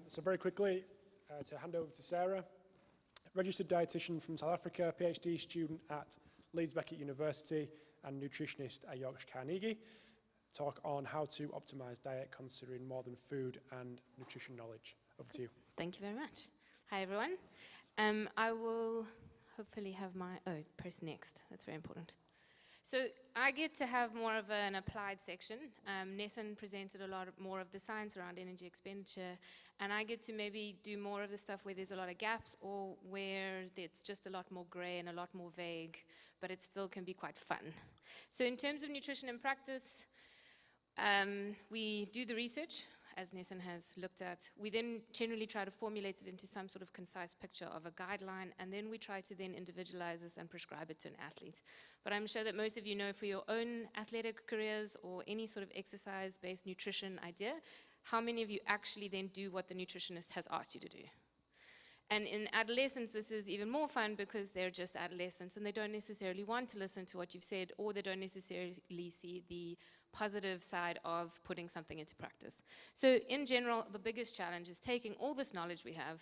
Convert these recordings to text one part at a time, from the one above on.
So very quickly, to hand over to Sarah, registered dietitian from South Africa, PhD student at Leeds Beckett University and nutritionist at Yorkshire Carnegie, talk on how to optimize diet considering modern food and nutrition knowledge. Over to you. Thank you very much. Hi, everyone. I will hopefully have press next. That's very important. So I get to have more of an applied section. Nessun presented a lot more of the science around energy expenditure, and I get to maybe do more of the stuff where there's a lot of gaps or where it's just a lot more gray and a lot more vague, but it still can be quite fun. So in terms of nutrition in practice, we do the research, as Nessun has looked at. We then generally try to formulate it into some sort of concise picture of a guideline, and then we try to then individualize this and prescribe it to an athlete. But I'm sure that most of you know for your own athletic careers or any sort of exercise-based nutrition idea, how many of you actually then do what the nutritionist has asked you to do? And in adolescents, this is even more fun because they're just adolescents and they don't necessarily want to listen to what you've said, or they don't necessarily see the positive side of putting something into practice. So in general, the biggest challenge is taking all this knowledge we have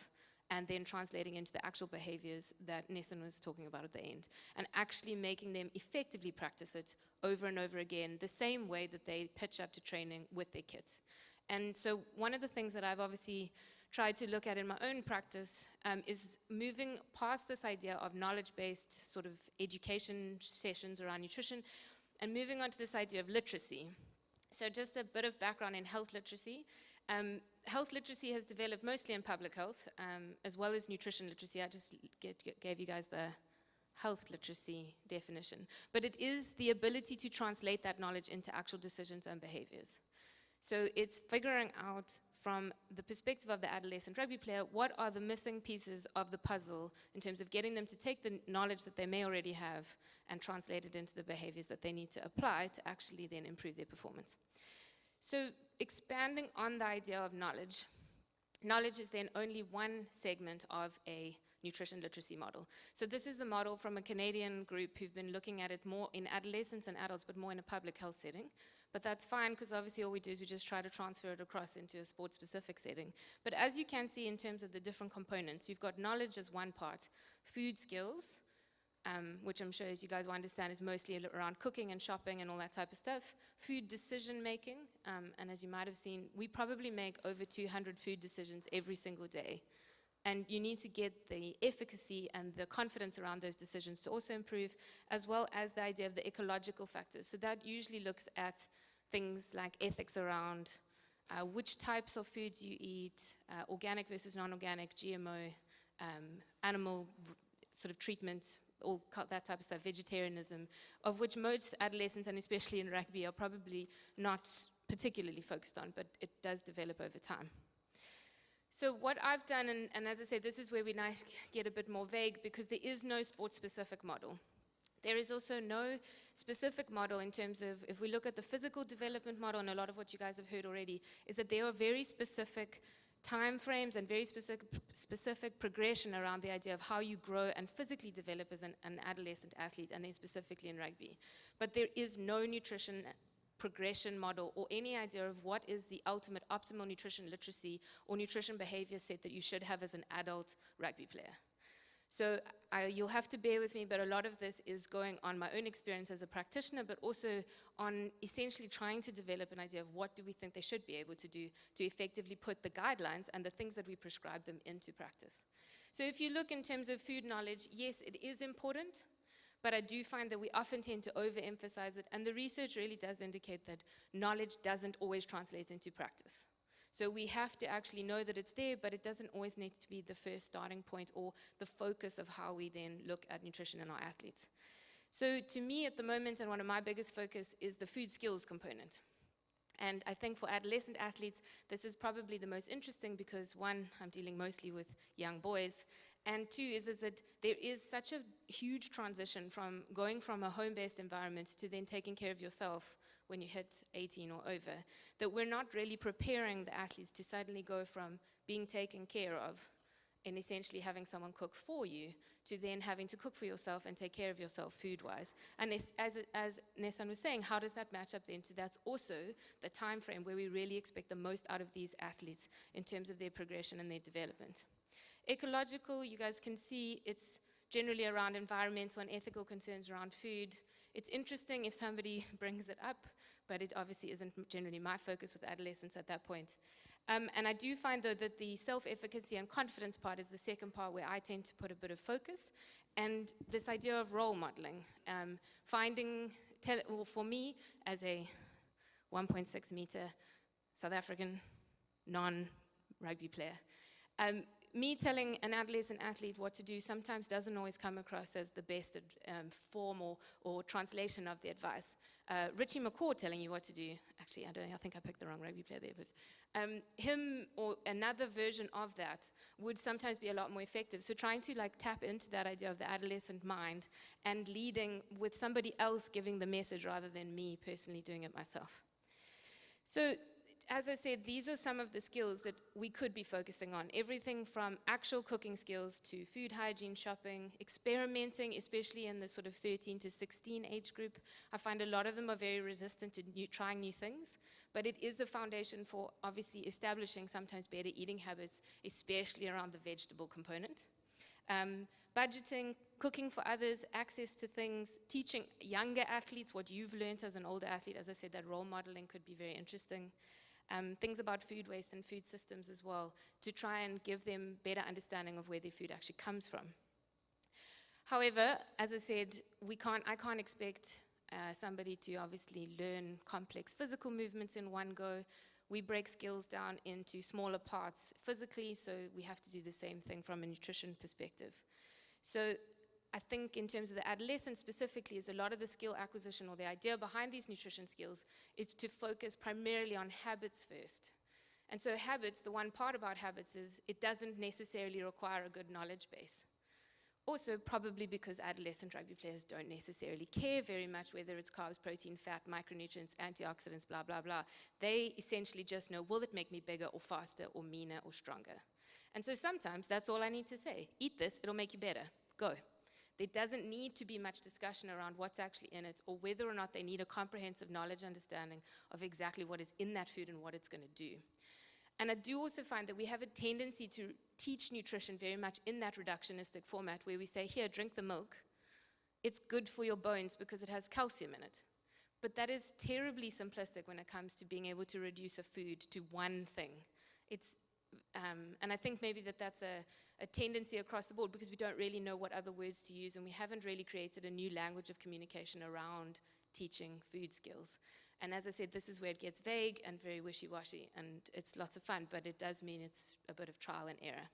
and then translating into the actual behaviors that Nessun was talking about at the end, and actually making them effectively practice it over and over again, the same way that they pitch up to training with their kit. And so one of the things that I've obviously tried to look at in my own practice is moving past this idea of knowledge-based sort of education sessions around nutrition and moving on to this idea of literacy. So just a bit of background in health literacy. Health literacy has developed mostly in public health, as well as nutrition literacy. I just gave you guys the health literacy definition. But it is the ability to translate that knowledge into actual decisions and behaviors. So it's figuring out from the perspective of the adolescent rugby player, what are the missing pieces of the puzzle in terms of getting them to take the knowledge that they may already have and translate it into the behaviors that they need to apply to actually then improve their performance. So expanding on the idea of knowledge, knowledge is then only one segment of a nutrition literacy model. So this is the model from a Canadian group who've been looking at it more in adolescents and adults, but more in a public health setting. But that's fine, because obviously all we do is we just try to transfer it across into a sport-specific setting. But as you can see in terms of the different components, you've got knowledge as one part, food skills, which I'm sure, as you guys will understand, is mostly around cooking and shopping and all that type of stuff, food decision making, and as you might have seen, we probably make over 200 food decisions every single day. And you need to get the efficacy and the confidence around those decisions to also improve, as well as the idea of the ecological factors. So that usually looks at things like ethics around which types of foods you eat, organic versus non-organic, GMO, animal sort of treatment, all that type of stuff, vegetarianism, of which most adolescents, and especially in rugby, are probably not particularly focused on, but it does develop over time. So what I've done, and as I said, this is where we now get a bit more vague, because there is no sport-specific model. There is also no specific model in terms of, if we look at the physical development model, and a lot of what you guys have heard already, is that there are very specific time frames and very specific progression around the idea of how you grow and physically develop as an adolescent athlete, and then specifically in rugby. But there is no nutrition progression model or any idea of what is the ultimate optimal nutrition literacy or nutrition behavior set that you should have as an adult rugby player. So you'll have to bear with me, but a lot of this is going on my own experience as a practitioner, but also on essentially trying to develop an idea of what do we think they should be able to do to effectively put the guidelines and the things that we prescribe them into practice. So if you look in terms of food knowledge, yes, it is important, but I do find that we often tend to overemphasize it, and the research really does indicate that knowledge doesn't always translate into practice. So we have to actually know that it's there, but it doesn't always need to be the first starting point or the focus of how we then look at nutrition in our athletes. So to me at the moment, and one of my biggest focus, is the food skills component. And I think for adolescent athletes, this is probably the most interesting because, one, I'm dealing mostly with young boys, and two is that there is such a huge transition from going from a home-based environment to then taking care of yourself when you hit 18 or over, that we're not really preparing the athletes to suddenly go from being taken care of in essentially having someone cook for you, to then having to cook for yourself and take care of yourself food-wise. And as Nessan was saying, how does that match up then to that's also the time frame where we really expect the most out of these athletes in terms of their progression and their development. Ecological, you guys can see it's generally around environmental and ethical concerns around food. It's interesting if somebody brings it up, but it obviously isn't generally my focus with adolescents at that point. And I do find, though, that the self-efficacy and confidence part is the second part where I tend to put a bit of focus. And this idea of role modeling, for me, as a 1.6 meter South African non-rugby player, me telling an adolescent athlete what to do sometimes doesn't always come across as the best form or translation of the advice. Richie McCaw telling you what to do, actually, I think I picked the wrong rugby player there, but him or another version of that would sometimes be a lot more effective. So trying to tap into that idea of the adolescent mind and leading with somebody else giving the message rather than me personally doing it myself. So as I said, these are some of the skills that we could be focusing on. Everything from actual cooking skills to food hygiene, shopping, experimenting, especially in the sort of 13 to 16 age group. I find a lot of them are very resistant to trying new things, but it is the foundation for obviously establishing sometimes better eating habits, especially around the vegetable component. Budgeting, cooking for others, access to things, teaching younger athletes what you've learned as an older athlete. As I said, that role modeling could be very interesting. Things about food waste and food systems as well, to try and give them better understanding of where their food actually comes from. However, as I said, I can't expect somebody to obviously learn complex physical movements in one go. We break skills down into smaller parts physically, so we have to do the same thing from a nutrition perspective. So I think in terms of the adolescent specifically, is a lot of the skill acquisition or the idea behind these nutrition skills is to focus primarily on habits first. And so habits, the one part about habits is it doesn't necessarily require a good knowledge base. Also, probably because adolescent rugby players don't necessarily care very much whether it's carbs, protein, fat, micronutrients, antioxidants, blah, blah, blah. They essentially just know, will it make me bigger or faster or meaner or stronger? And so sometimes that's all I need to say. Eat this, it'll make you better. Go. There doesn't need to be much discussion around what's actually in it or whether or not they need a comprehensive knowledge understanding of exactly what is in that food and what it's going to do. And I do also find that we have a tendency to teach nutrition very much in that reductionistic format where we say, here, drink the milk. It's good for your bones because it has calcium in it. But that is terribly simplistic when it comes to being able to reduce a food to one thing. And I think maybe that's a tendency across the board because we don't really know what other words to use and we haven't really created a new language of communication around teaching food skills. And as I said, this is where it gets vague and very wishy-washy, and it's lots of fun, but it does mean it's a bit of trial and error.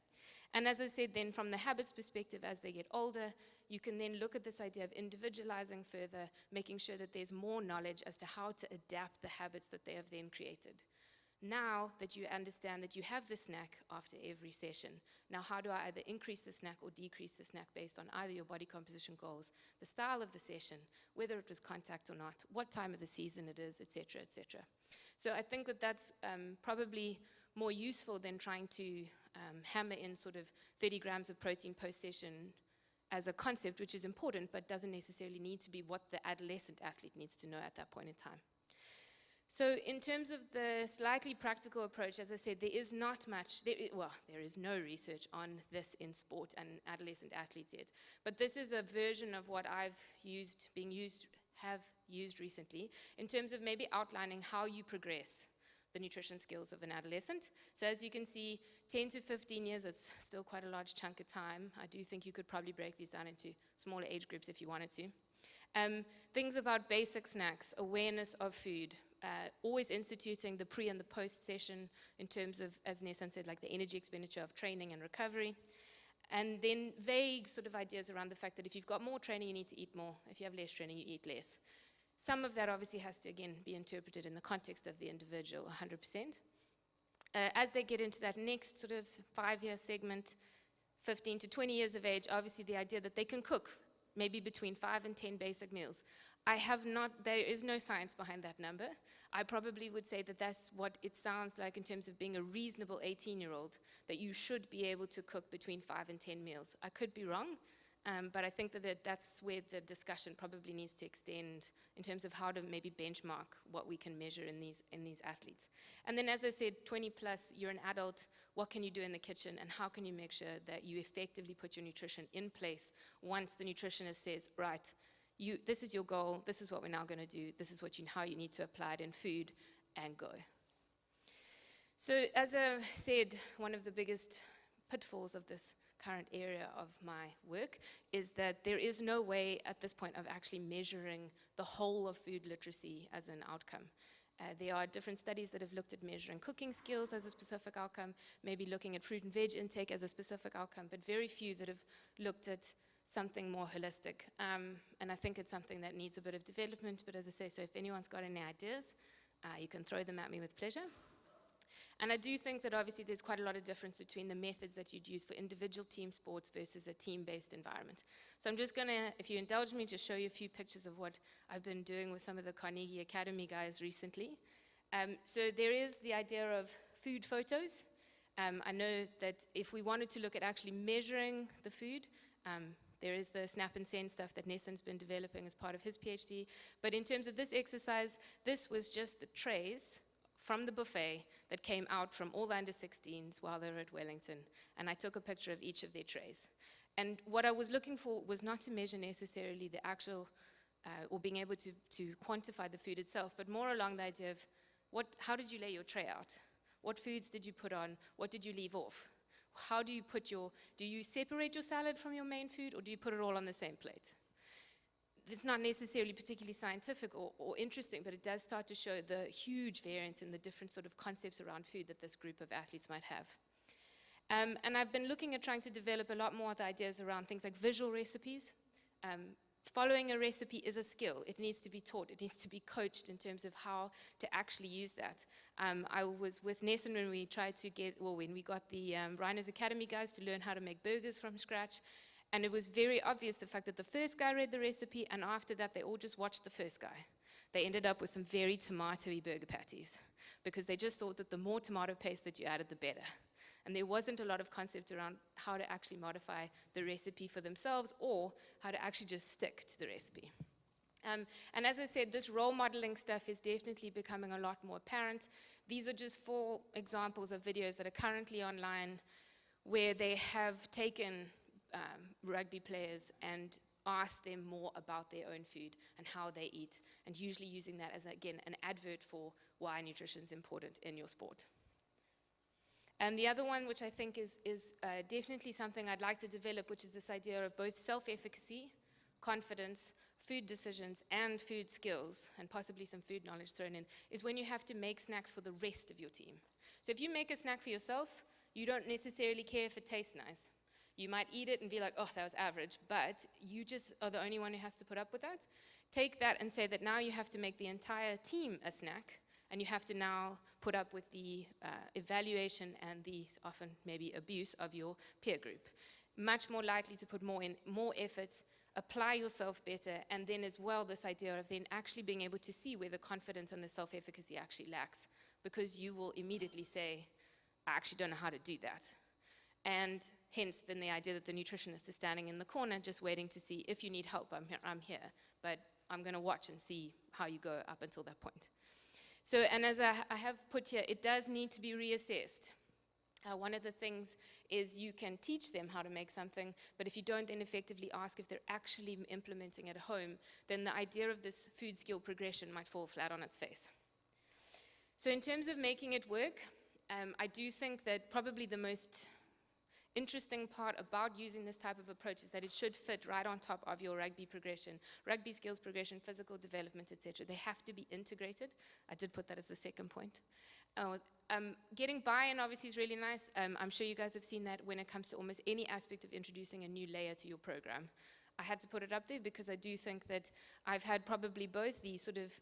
And as I said, then from the habits perspective, as they get older, you can then look at this idea of individualizing further, making sure that there's more knowledge as to how to adapt the habits that they have then created. Now that you understand that you have the snack after every session, now how do I either increase the snack or decrease the snack based on either your body composition goals, the style of the session, whether it was contact or not, what time of the season it is, etc., etc. So I think that that's probably more useful than trying to hammer in sort of 30 grams of protein post-session as a concept, which is important, but doesn't necessarily need to be what the adolescent athlete needs to know at that point in time. So in terms of the slightly practical approach, as I said, there is not much, there is no research on this in sport and adolescent athletes yet. But this is a version of what have used recently in terms of maybe outlining how you progress the nutrition skills of an adolescent. So as you can see, 10 to 15 years, that's still quite a large chunk of time. I do think you could probably break these down into smaller age groups if you wanted to. Things about basic snacks, awareness of food, always instituting the pre and the post session in terms of, as Nessan said, like the energy expenditure of training and recovery. And then vague sort of ideas around the fact that if you've got more training, you need to eat more. If you have less training, you eat less. Some of that obviously has to, again, be interpreted in the context of the individual, 100%. As they get into that next sort of 5-year segment, 15 to 20 years of age, obviously the idea that they can cook maybe between 5 and 10 basic meals. There is no science behind that number. I probably would say that that's what it sounds like in terms of being a reasonable 18-year-old, that you should be able to cook between 5 and 10 meals. I could be wrong, but I think that's where the discussion probably needs to extend in terms of how to maybe benchmark what we can measure in these athletes. And then, as I said, 20 plus, you're an adult, what can you do in the kitchen, and how can you make sure that you effectively put your nutrition in place once the nutritionist says, right, this is your goal, this is what we're now going to do, this is how you need to apply it in food, and go. So as I said, one of the biggest pitfalls of this current area of my work is that there is no way at this point of actually measuring the whole of food literacy as an outcome. There are different studies that have looked at measuring cooking skills as a specific outcome, maybe looking at fruit and veg intake as a specific outcome, but very few that have looked at something more holistic. And I think it's something that needs a bit of development, but as I say, so if anyone's got any ideas, you can throw them at me with pleasure. And I do think that obviously there's quite a lot of difference between the methods that you'd use for individual team sports versus a team-based environment. So I'm just going to, if you indulge me, just show you a few pictures of what I've been doing with some of the Carnegie Academy guys recently. So there is the idea of food photos. I know that if we wanted to look at actually measuring the food, there is the snap and send stuff that Nessan's been developing as part of his PhD. But in terms of this exercise, this was just the trays from the buffet that came out from all the under-16s while they were at Wellington. And I took a picture of each of their trays. And what I was looking for was not to measure necessarily the actual, or being able to quantify the food itself, but more along the idea of how did you lay your tray out? What foods did you put on? What did you leave off? How do you separate your salad from your main food, or do you put it all on the same plate? It's not necessarily particularly scientific or interesting, but it does start to show the huge variance in the different sort of concepts around food that this group of athletes might have. And I've been looking at trying to develop a lot more of the ideas around things like visual recipes. Following a recipe is a skill. It needs to be taught. It needs to be coached in terms of how to actually use that. I was with Nessan when we when we got the Rhinos Academy guys to learn how to make burgers from scratch. And it was very obvious the fact that the first guy read the recipe, and after that they all just watched the first guy. They ended up with some very tomatoey burger patties because they just thought that the more tomato paste that you added, the better. And there wasn't a lot of concept around how to actually modify the recipe for themselves or how to actually just stick to the recipe. And as I said, this role modeling stuff is definitely becoming a lot more apparent. These are just 4 examples of videos that are currently online where they have taken rugby players and asked them more about their own food and how they eat, and usually using that as, again, an advert for why nutrition is important in your sport. And the other one, which I think is definitely something I'd like to develop, which is this idea of both self-efficacy, confidence, food decisions, and food skills, and possibly some food knowledge thrown in, is when you have to make snacks for the rest of your team. So if you make a snack for yourself, you don't necessarily care if it tastes nice. You might eat it and be like, oh, that was average, but you just are the only one who has to put up with that. Take that and say that now you have to make the entire team a snack, and you have to now put up with the evaluation and the often maybe abuse of your peer group. Much more likely to put more effort, apply yourself better, and then as well this idea of then actually being able to see where the confidence and the self-efficacy actually lacks, because you will immediately say, I actually don't know how to do that. And hence then the idea that the nutritionist is standing in the corner just waiting to see if you need help, I'm here, but I'm going to watch and see how you go up until that point. So, and as I have put here, it does need to be reassessed. One of the things is you can teach them how to make something, but if you don't then effectively ask if they're actually implementing it at home, then the idea of this food skill progression might fall flat on its face. So in terms of making it work, I do think that probably the most interesting part about using this type of approach is that it should fit right on top of your rugby progression, rugby skills progression, physical development, etc. They have to be integrated. I did put that as the second point. Getting buy-in obviously is really nice. I'm sure you guys have seen that when it comes to almost any aspect of introducing a new layer to your program. I had to put it up there because I do think that I've had probably both the sort of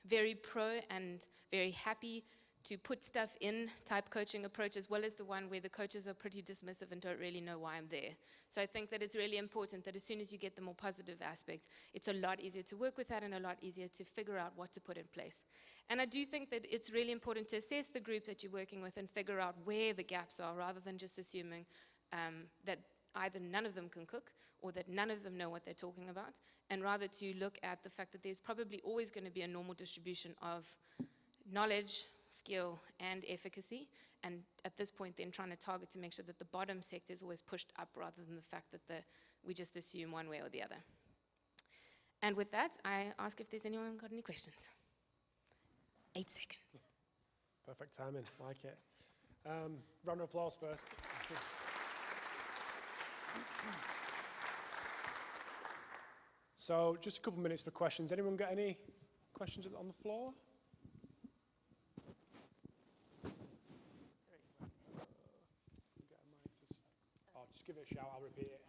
very pro and very happy to put stuff in type coaching approach, as well as the one where the coaches are pretty dismissive and don't really know why I'm there. So I think that it's really important that as soon as you get the more positive aspect, it's a lot easier to work with that and a lot easier to figure out what to put in place. And I do think that it's really important to assess the group that you're working with and figure out where the gaps are, rather than just assuming that either none of them can cook or that none of them know what they're talking about, and rather to look at the fact that there's probably always going to be a normal distribution of knowledge, skill, and efficacy, and at this point then trying to target to make sure that the bottom sector is always pushed up, rather than the fact that we just assume one way or the other. And with that, I ask if there's anyone got any questions. 8 seconds. Perfect timing, like it. Round of applause first. So just a couple of minutes for questions. Anyone got any questions on the floor? Just give it a shout, I'll repeat it.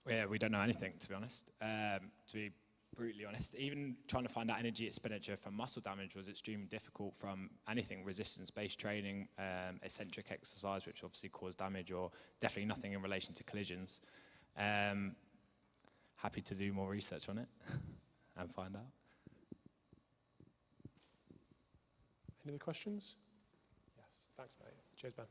Yeah, we don't know anything, to be honest. To be brutally honest, even trying to find out energy expenditure from muscle damage was extremely difficult from anything resistance-based training, eccentric exercise, which obviously caused damage, or definitely nothing in relation to collisions. Happy to do more research on it and find out. Any other questions? Yes, thanks, mate. Cheers, Ben.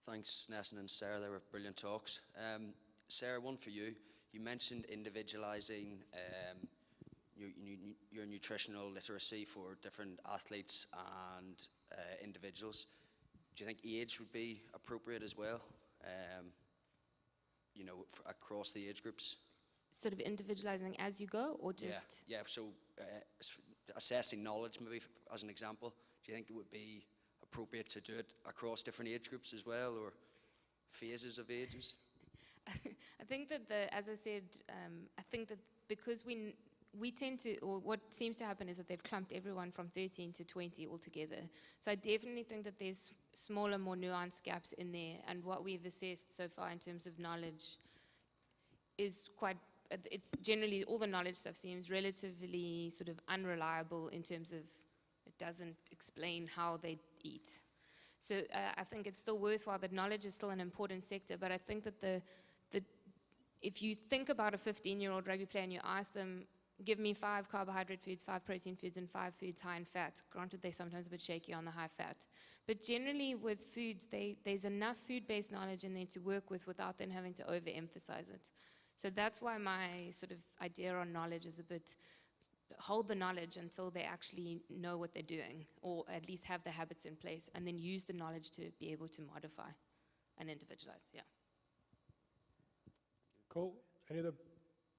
Thanks, Nesson and Sarah. They were brilliant talks. Sarah, one for you. You mentioned individualising your nutritional literacy for different athletes and individuals. Do you think age would be appropriate as well? Across the age groups? Sort of individualizing as you go, or just? Yeah. So assessing knowledge, maybe as an example. Do you think it would be appropriate to do it across different age groups as well, or phases of ages? I think that as I said, I think that because we tend to, or what seems to happen is that they've clumped everyone from 13 to 20 altogether. So I definitely think that there's smaller, more nuanced gaps in there, and what we've assessed so far in terms of knowledge is it's generally, all the knowledge stuff seems relatively sort of unreliable in terms of it doesn't explain how they eat. So I think it's still worthwhile, that knowledge is still an important sector, but I think that if you think about a 15-year-old rugby player and you ask them, give me 5 carbohydrate foods, 5 protein foods, and 5 foods high in fat. Granted, they're sometimes a bit shaky on the high fat. But generally with foods, there's enough food-based knowledge in there to work with without then having to overemphasize it. So that's why my sort of idea on knowledge is a bit, hold the knowledge until they actually know what they're doing, or at least have the habits in place, and then use the knowledge to be able to modify and individualize, yeah. Cool. Any other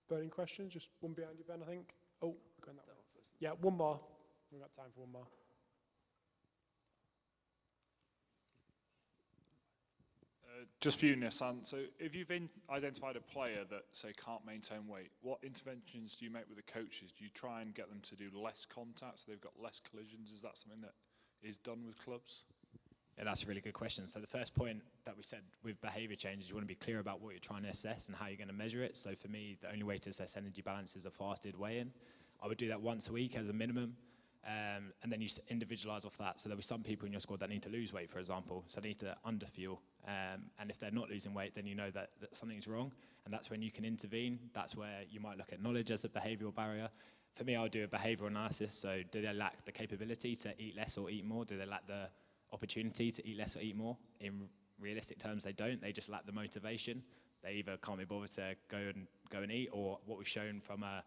burning questions? Just one behind you, Ben, I think. Oh, going that way. Yeah, one more. We've got time for one more. Just for you, Nissan. So if you've identified a player that, say, can't maintain weight, what interventions do you make with the coaches? Do you try and get them to do less contact so they've got less collisions? Is that something that is done with clubs? Yeah, that's a really good question. So the first point that we said with behaviour change is you want to be clear about what you're trying to assess and how you're going to measure it. So for me, the only way to assess energy balance is a fasted weigh-in. I would do that once a week as a minimum, and then you individualise off that. So there'll be some people in your squad that need to lose weight, for example, so they need to underfuel. And if they're not losing weight, then you know that something's wrong, and that's when you can intervene. That's where you might look at knowledge as a behavioural barrier. For me, I would do a behavioural analysis. So do they lack the capability to eat less or eat more? Do they lack the opportunity to eat less or eat more? In realistic terms, they don't. They just lack the motivation. they either can't be bothered to go and eat, or what we've shown from a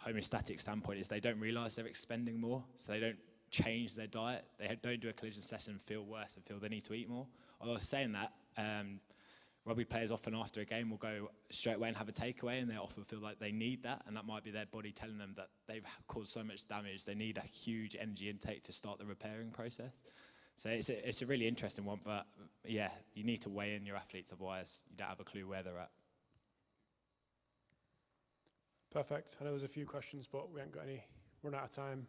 homeostatic standpoint is they don't realise they're expending more, so they don't change their diet. They don't do a collision session and feel worse and feel they need to eat more. Although saying that, rugby players often after a game will go straight away and have a takeaway, and they often feel like they need that, and that might be their body telling them that they've caused so much damage, they need a huge energy intake to start the repairing process. So it's a really interesting one, but yeah, you need to weigh in your athletes, otherwise you don't have a clue where they're at. Perfect. I know there's a few questions, but we haven't got any, run out of time.